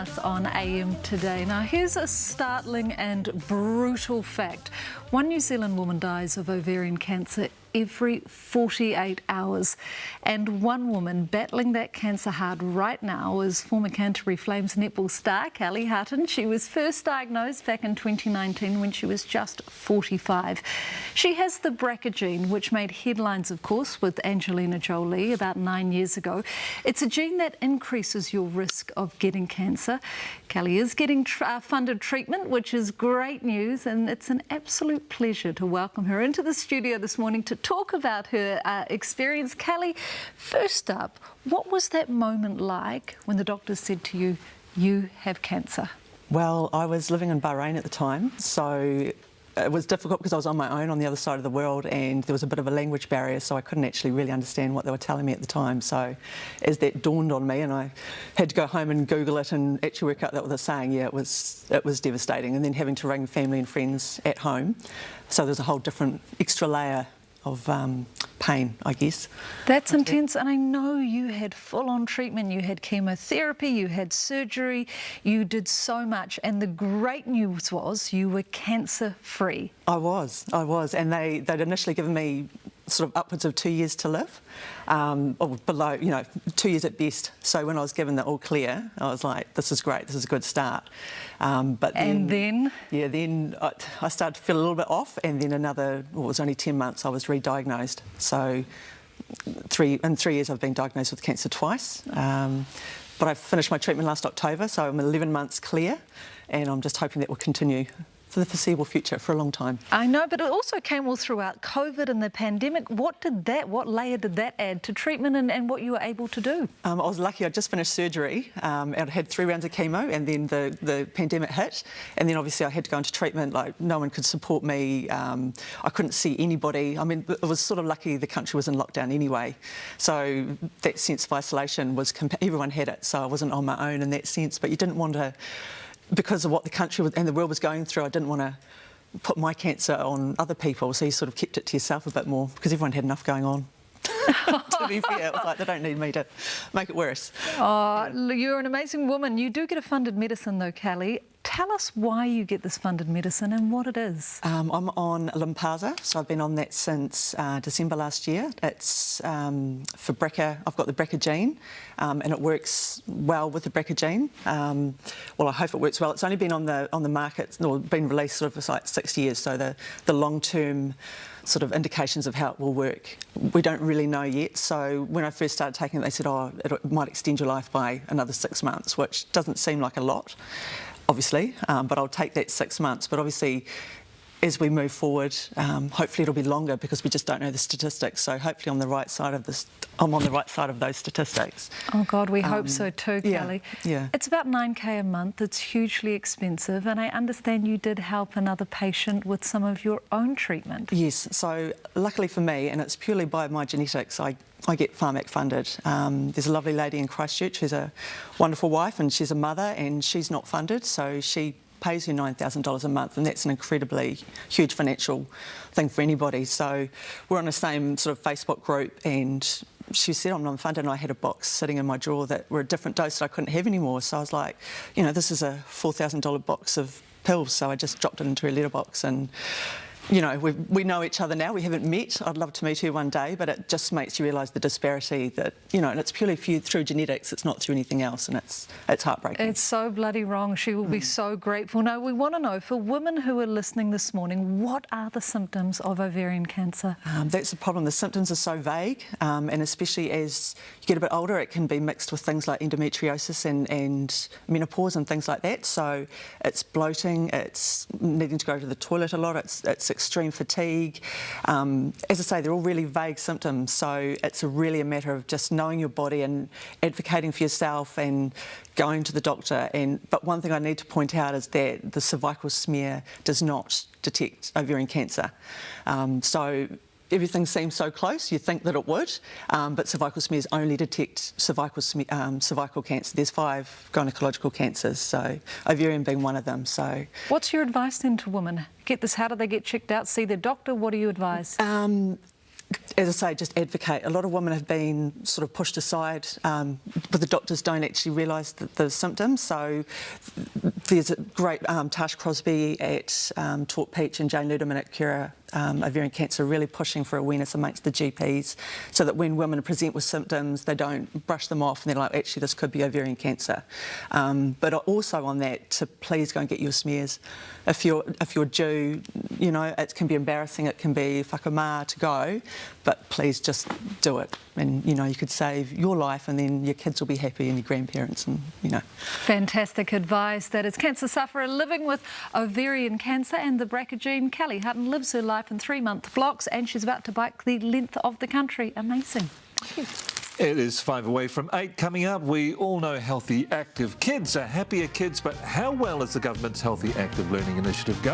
Us on AM today. Now here's a startling and brutal fact. One New Zealand woman dies of ovarian cancer every 48 hours. And one woman battling that cancer hard right now is former Canterbury Flames netball star Kelly Hutton. She was first diagnosed back in 2019 when she was just 45. She has the BRCA gene, which made headlines, of course, with Angelina Jolie about 9 years ago. It's a gene that increases your risk of getting cancer. Kelly is getting funded treatment, which is great news, and it's an absolute pleasure to welcome her into the studio this morning to talk about her experience. Kelly, first up, what was that moment like when the doctor said to you, you have cancer? Well, I was living in Bahrain at the time, so it was difficult because I was on my own on the other side of the world and there was a bit of a language barrier, so I couldn't actually really understand what they were telling me at the time. So as that dawned on me and I had to go home and Google it and actually work out what they're saying, yeah, it was devastating. And then having to ring family and friends at home, so there's a whole different extra layer of pain, I guess. That's intense, and I know you had full-on treatment. You had chemotherapy, you had surgery, you did so much, and the great news was you were cancer-free. I was, and they'd initially given me sort of upwards of 2 years to live, or below, 2 years at best. So when I was given the all clear, I was like, this is great, this is a good start. But then I started to feel a little bit off, and then it was only 10 months I was re-diagnosed. So in 3 years I've been diagnosed with cancer twice. But I finished my treatment last October, so I'm 11 months clear, and I'm just hoping that will continue for the foreseeable future for a long time. I know, but it also came all throughout COVID and the pandemic. What layer did that add to treatment and what you were able to do? I was lucky. I just finished surgery and I had 3 rounds of chemo, and then the pandemic hit, and then obviously I had to go into treatment. Like, no one could support me. I couldn't see anybody. I mean, it was sort of lucky the country was in lockdown anyway, so that sense of isolation was everyone had it, so I wasn't on my own in that sense. But you didn't want to, because of what the country and the world was going through, I didn't want to put my cancer on other people, so you sort of kept it to yourself a bit more because everyone had enough going on. To be fair, it was like, they don't need me to make it worse. Oh, yeah. You're an amazing woman. You do get a funded medicine though, Kelly. Tell us why you get this funded medicine and what it is. I'm on Lynparza, so I've been on that since December last year. It's for BRCA. I've got the BRCA gene, and it works well with the BRCA gene. Well, I hope it works well. It's only been on the market, or been released sort of like 6 years, so the long-term sort of indications of how it will work, we don't really know yet. So when I first started taking it, they said, oh, it might extend your life by another 6 months, which doesn't seem like a lot, obviously, but I'll take that 6 months. But obviously, as we move forward, hopefully it'll be longer because we just don't know the statistics. So hopefully I'm on the right side of those statistics. Oh God, we hope so too, Kelly. Yeah. It's about 9K a month. It's hugely expensive, and I understand you did help another patient with some of your own treatment. Yes. So luckily for me, and it's purely by my genetics, I get Pharmac funded. There's a lovely lady in Christchurch who's a wonderful wife, and she's a mother, and she's not funded, so she pays her $9,000 a month, and that's an incredibly huge financial thing for anybody. So we're on the same sort of Facebook group, and she said I'm non-funded, and I had a box sitting in my drawer that were a different dose that I couldn't have anymore. So I was like, this is a $4,000 box of pills, so I just dropped it into her letterbox. And we know each other now. We haven't met. I'd love to meet her one day, but it just makes you realise the disparity that, and it's purely through genetics. It's not through anything else, and it's heartbreaking. It's so bloody wrong. She will be so grateful. Now, we want to know, for women who are listening this morning, what are the symptoms of ovarian cancer? That's the problem. The symptoms are so vague, and especially as you get a bit older, it can be mixed with things like endometriosis and menopause and things like that. So it's bloating, it's needing to go to the toilet a lot, it's extreme fatigue. As I say, they're all really vague symptoms, so it's really a matter of just knowing your body and advocating for yourself and going to the doctor. But one thing I need to point out is that the cervical smear does not detect ovarian cancer. So everything seems so close, you think that it would, but cervical smears only detect cervical cancer. There's 5 gynecological cancers, so ovarian being one of them. So, what's your advice then to women? How do they get checked out, see their doctor? What do you advise? as I say, just advocate. A lot of women have been sort of pushed aside, but the doctors don't actually realise the symptoms. So there's a great Tash Crosby at Talk Peach and Jane Ludeman at Cura Ovarian Cancer really pushing for awareness amongst the GPs so that when women present with symptoms, they don't brush them off and they're like, actually, this could be ovarian cancer. But also on that, to please go and get your smears. If you're due, you know, it can be embarrassing, it can be whakamā to go, but please just do it. And, you know, you could save your life and then your kids will be happy and your grandparents and, you know. Fantastic advice. That is cancer sufferer living with ovarian cancer and the BRCA gene. Kelly Hutton lives her life in 3-month blocks and she's about to bike the length of the country. Amazing. Thank you. It is 5 away from 8 coming up. We all know healthy, active kids are happier kids, but how well is the government's Healthy Active Learning Initiative going?